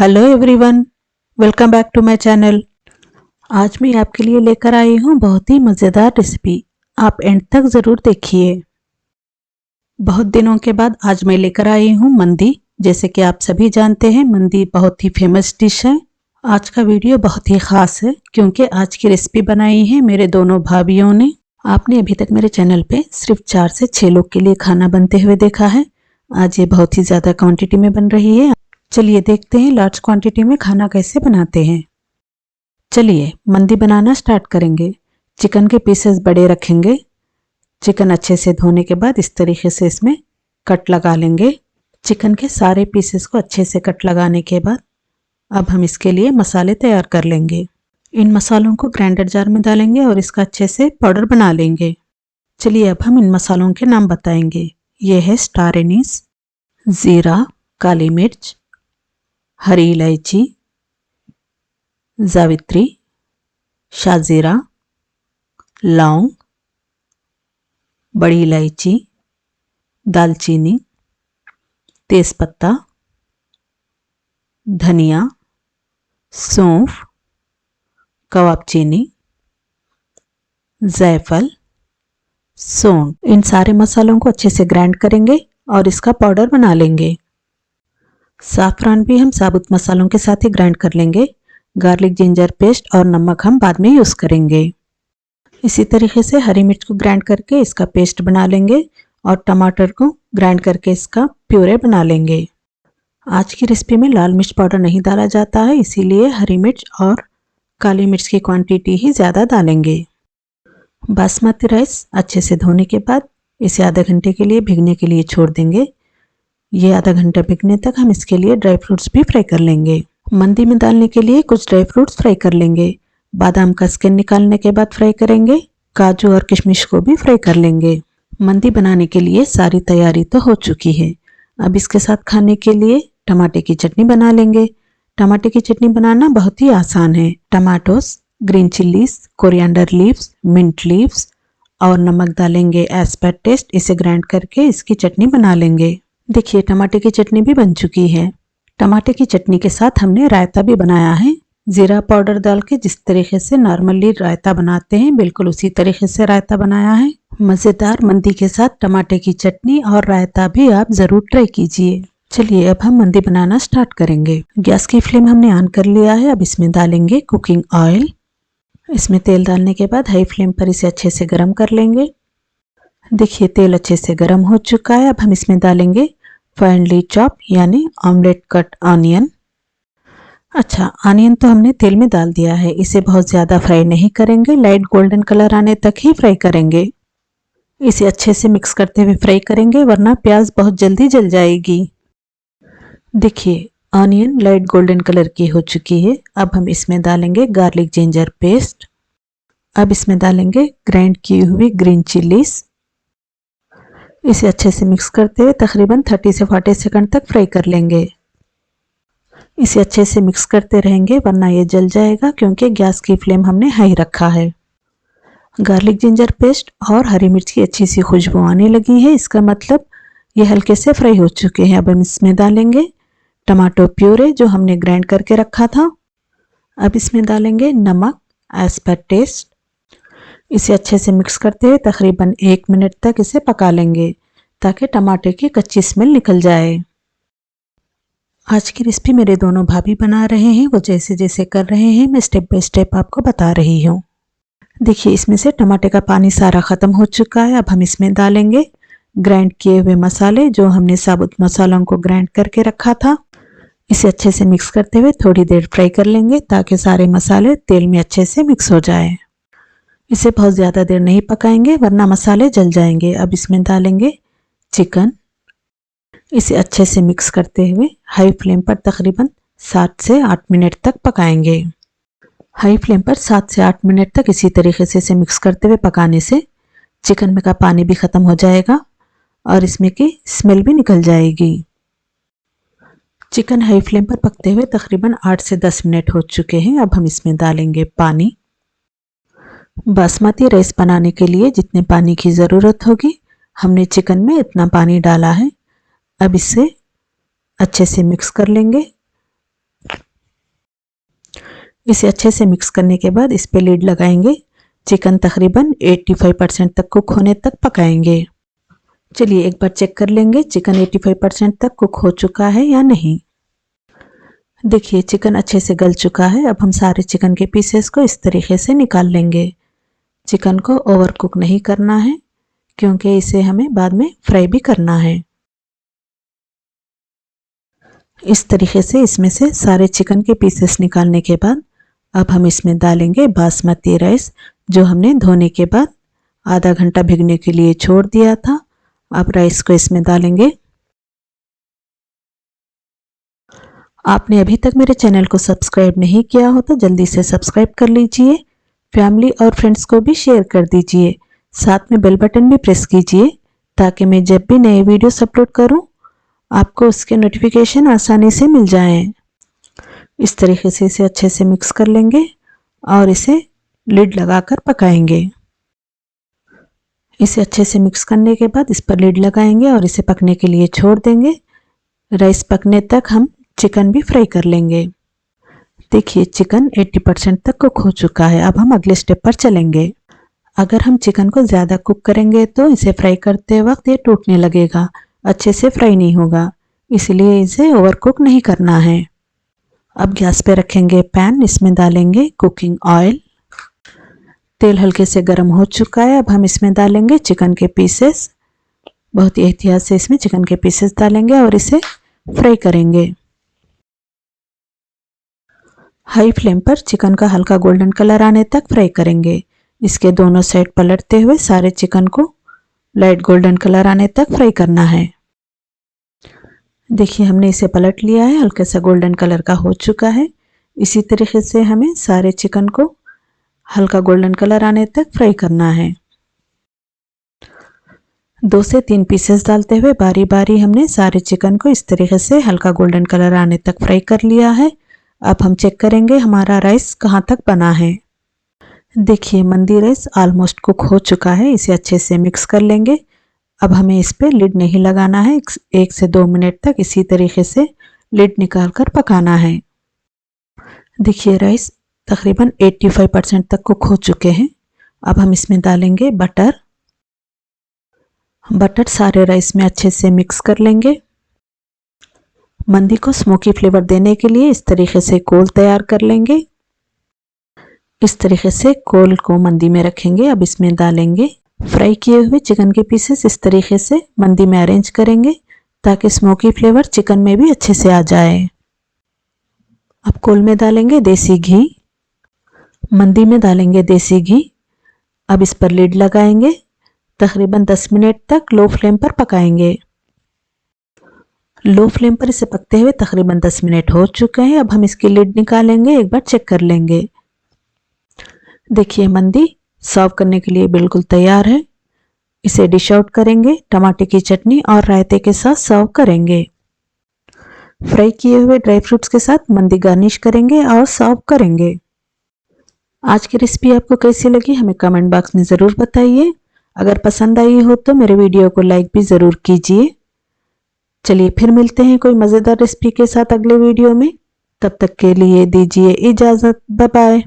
Hello everyone, welcome back to my channel. आज मैं आपके लिए लेकर आई हूँ बहुत ही मज़ेदार रेसिपी। आप एंड तक ज़रूर देखिए। बहुत दिनों के बाद आज मैं लेकर आई हूँ मंदी। जैसे कि आप सभी जानते हैं, मंदी बहुत ही फेमस डिश है। आज का वीडियो बहुत ही ख़ास है क्योंकि आज की रेसिपी बनाई है मेरे दोनों भाभीयों ने। आपने अभी तक मेरे चैनल पे सिर्फ 4 से 6 लोग के लिए खाना बनते हुए देखा है। आज ये बहुत ही ज़्यादा क्वांटिटी में बन रही है। चलिए देखते हैं लार्ज क्वांटिटी में खाना कैसे बनाते हैं। चलिए मंदी बनाना स्टार्ट करेंगे। चिकन के पीसेस बड़े रखेंगे। चिकन अच्छे से धोने के बाद इस तरीके से इसमें कट लगा लेंगे। चिकन के सारे पीसेस को अच्छे से कट लगाने के बाद अब हम इसके लिए मसाले तैयार कर लेंगे। इन मसालों को ग्राइंडर जार में डालेंगे और इसका अच्छे से पाउडर बना लेंगे। चलिए अब हम इन मसालों के नाम बताएंगे। ये है स्टार एनीस, ज़ीरा, काली मिर्च, हरी इलायची, जावित्री, शाजीरा, लौंग, बड़ी इलायची, दालचीनी, तेज़पत्ता, धनिया, सौंफ, कबाब चीनी, जायफल, सौंठ। इन सारे मसालों को अच्छे से ग्राइंड करेंगे और इसका पाउडर बना लेंगे। साफ़रान भी हम साबुत मसालों के साथ ही ग्राइंड कर लेंगे। गार्लिक जिंजर पेस्ट और नमक हम बाद में यूज़ करेंगे। इसी तरीके से हरी मिर्च को ग्राइंड करके इसका पेस्ट बना लेंगे और टमाटर को ग्राइंड करके इसका प्यूरे बना लेंगे। आज की रेसिपी में लाल मिर्च पाउडर नहीं डाला जाता है, इसीलिए हरी मिर्च और काली मिर्च की क्वांटिटी ही ज़्यादा डालेंगे। बासमती राइस अच्छे से धोने के बाद इसे आधे घंटे के लिए भिगने के लिए छोड़ देंगे। ये आधा घंटा भिगने तक हम इसके लिए ड्राई फ्रूट्स भी फ्राई कर लेंगे। मंदी में डालने के लिए कुछ ड्राई फ्रूट्स फ्राई कर लेंगे। बादाम का स्किन निकालने के बाद फ्राई करेंगे। काजू और किशमिश को भी फ्राई कर लेंगे। मंदी बनाने के लिए सारी तैयारी तो हो चुकी है। अब इसके साथ खाने के लिए टमाटे की चटनी बना लेंगे। टमाटे की चटनी बनाना बहुत ही आसान है। Tomatoes, green chillies, coriander leaves, mint leaves और नमक डालेंगे एज पर टेस्ट। इसे ग्राइंड करके इसकी चटनी बना लेंगे। देखिए टमाटे की चटनी भी बन चुकी है। टमाटे की चटनी के साथ हमने रायता भी बनाया है। जीरा पाउडर डाल के जिस तरीके से नॉर्मली रायता बनाते हैं, बिल्कुल उसी तरीके से रायता बनाया है। मज़ेदार मंदी के साथ टमाटे की चटनी और रायता भी आप ज़रूर ट्राई कीजिए। चलिए अब हम मंदी बनाना स्टार्ट करेंगे। गैस की फ्लेम हमने ऑन कर लिया है। अब इसमें डालेंगे कुकिंग ऑयल। इसमें तेल डालने के बाद हाई फ्लेम पर इसे अच्छे से गर्म कर लेंगे। देखिए तेल अच्छे से गर्म हो चुका है। अब हम इसमें डालेंगे फाइनली चॉप यानी ऑमलेट कट ऑनियन। अच्छा, ऑनियन तो हमने तेल में डाल दिया है। इसे बहुत ज़्यादा फ्राई नहीं करेंगे, लाइट गोल्डन कलर आने तक ही फ्राई करेंगे। इसे अच्छे से मिक्स करते हुए फ्राई करेंगे वरना प्याज बहुत जल्दी जल जाएगी। देखिए ऑनियन लाइट गोल्डन कलर की हो चुकी है। अब हम इसमें डालेंगे गार्लिक जिंजर पेस्ट। अब इसमें डालेंगे ग्राइंड की हुई ग्रीन चिल्लीज। इसे अच्छे से मिक्स करते हुए तकरीबन 30 से 40 सेकंड तक फ्राई कर लेंगे। इसे अच्छे से मिक्स करते रहेंगे वरना ये जल जाएगा क्योंकि गैस की फ्लेम हमने हाई रखा है। गार्लिक जिंजर पेस्ट और हरी मिर्च की अच्छी सी खुशबू आने लगी है, इसका मतलब ये हल्के से फ्राई हो चुके हैं। अब हम इसमें डालेंगे टमाटो प्यूरे जो हमने ग्राइंड करके रखा था। अब इसमें डालेंगे नमक एज पर टेस्ट। इसे अच्छे से मिक्स करते हुए तकरीबन 1 मिनट तक इसे पका लेंगे ताकि टमाटर की कच्ची स्मेल निकल जाए। आज की रेसिपी मेरे दोनों भाभी बना रहे हैं। वो जैसे जैसे कर रहे हैं मैं स्टेप बाय स्टेप आपको बता रही हूँ। देखिए इसमें से टमाटर का पानी सारा ख़त्म हो चुका है। अब हम इसमें डालेंगे ग्राइंड किए हुए मसाले जो हमने साबुत मसालों को ग्राइंड करके रखा था। इसे अच्छे से मिक्स करते हुए थोड़ी देर फ्राई कर लेंगे ताकि सारे मसाले तेल में अच्छे से मिक्स हो जाए। इसे बहुत ज़्यादा देर नहीं पकाएंगे वरना मसाले जल जाएंगे। अब इसमें डालेंगे चिकन। इसे अच्छे से मिक्स करते हुए हाई फ्लेम पर तकरीबन 7 से 8 मिनट तक पकाएंगे। हाई फ्लेम पर 7 से 8 मिनट तक इसी तरीके से इसे मिक्स करते हुए पकाने से चिकन में का पानी भी ख़त्म हो जाएगा और इसमें की स्मेल भी निकल जाएगी। चिकन हाई फ्लेम पर पकते हुए तकरीबन 8 से 10 मिनट हो चुके हैं। अब हम इसमें डालेंगे पानी। बासमती राइस बनाने के लिए जितने पानी की ज़रूरत होगी हमने चिकन में इतना पानी डाला है। अब इसे अच्छे से मिक्स कर लेंगे। इसे अच्छे से मिक्स करने के बाद इस पे लीड लगाएंगे। चिकन तकरीबन 85% तक कुक होने तक पकाएंगे। चलिए एक बार चेक कर लेंगे चिकन 85% तक कुक हो चुका है या नहीं। देखिए चिकन अच्छे से गल चुका है। अब हम सारे चिकन के पीसेस को इस तरीके से निकाल लेंगे। चिकन को ओवर कुक नहीं करना है क्योंकि इसे हमें बाद में फ्राई भी करना है। इस तरीके से इसमें से सारे चिकन के पीसेस निकालने के बाद अब हम इसमें डालेंगे बासमती राइस, जो हमने धोने के बाद आधा घंटा भिगने के लिए छोड़ दिया था। अब राइस को इसमें डालेंगे। आपने अभी तक मेरे चैनल को सब्सक्राइब नहीं किया हो तो जल्दी से सब्सक्राइब कर लीजिए। फैमिली और फ्रेंड्स को भी शेयर कर दीजिए। साथ में बेल बटन भी प्रेस कीजिए ताकि मैं जब भी नए वीडियोस अपलोड करूं आपको उसके नोटिफिकेशन आसानी से मिल जाएं। इस तरीके से इसे अच्छे से मिक्स कर लेंगे और इसे लिड लगाकर पकाएंगे। इसे अच्छे से मिक्स करने के बाद इस पर लिड लगाएंगे और इसे पकने के लिए छोड़ देंगे। राइस पकने तक हम चिकन भी फ्राई कर लेंगे। देखिए चिकन 80% तक कुक हो चुका है। अब हम अगले स्टेप पर चलेंगे। अगर हम चिकन को ज़्यादा कुक करेंगे तो इसे फ्राई करते वक्त ये टूटने लगेगा, अच्छे से फ्राई नहीं होगा, इसलिए इसे ओवर कुक नहीं करना है। अब गैस पे रखेंगे पैन, इसमें डालेंगे कुकिंग ऑयल। तेल हल्के से गर्म हो चुका है। अब हम इसमें डालेंगे चिकन के पीसेस। बहुत ही एहतियात से इसमें चिकन के पीसेस डालेंगे और इसे फ्राई करेंगे। हाई फ्लेम पर चिकन का हल्का गोल्डन कलर आने तक फ्राई करेंगे। इसके दोनों साइड पलटते हुए सारे चिकन को लाइट गोल्डन कलर आने तक फ्राई करना है। देखिए हमने इसे पलट लिया है, हल्का सा गोल्डन कलर का हो चुका है। इसी तरीके से हमें सारे चिकन को हल्का गोल्डन कलर आने तक फ्राई करना है। 2 से 3 पीसेस डालते हुए बारी बारी हमने सारे चिकन को इस तरीके से हल्का गोल्डन कलर आने तक फ्राई कर लिया है। अब हम चेक करेंगे हमारा राइस कहाँ तक बना है। देखिए मंदी राइस ऑलमोस्ट कुक हो चुका है। इसे अच्छे से मिक्स कर लेंगे। अब हमें इस पर लिड नहीं लगाना है। 1 से 2 मिनट तक इसी तरीके से लिड निकाल कर पकाना है। देखिए राइस तकरीबन 85% तक कुक हो चुके हैं। अब हम इसमें डालेंगे बटर। बटर सारे राइस में अच्छे से मिक्स कर लेंगे। मंदी को स्मोकी फ्लेवर देने के लिए इस तरीके से कोल तैयार कर लेंगे। इस तरीके से कोल को मंदी में रखेंगे। अब इसमें डालेंगे फ्राई किए हुए चिकन के पीसेस। इस तरीके से मंदी में अरेंज करेंगे ताकि स्मोकी फ्लेवर चिकन में भी अच्छे से आ जाए। अब कोल में डालेंगे देसी घी, मंदी में डालेंगे देसी घी। अब इस पर लिड लगाएंगे। तकरीबन 10 मिनट तक लो फ्लेम पर पकाएंगे। लो फ्लेम पर इसे पकते हुए तकरीबन 10 मिनट हो चुके हैं। अब हम इसकी लिड निकालेंगे, एक बार चेक कर लेंगे। देखिए मंदी सर्व करने के लिए बिल्कुल तैयार है। इसे डिश आउट करेंगे, टमाटर की चटनी और रायते के साथ सर्व करेंगे। फ्राई किए हुए ड्राई फ्रूट्स के साथ मंदी गार्निश करेंगे और सर्व करेंगे। आज की रेसिपी आपको कैसी लगी हमें कमेंट बॉक्स में ज़रूर बताइए। अगर पसंद आई हो तो मेरे वीडियो को लाइक भी ज़रूर कीजिए। चलिए फिर मिलते हैं कोई मज़ेदार रेसिपी के साथ अगले वीडियो में। तब तक के लिए दीजिए इजाज़त। Bye bye.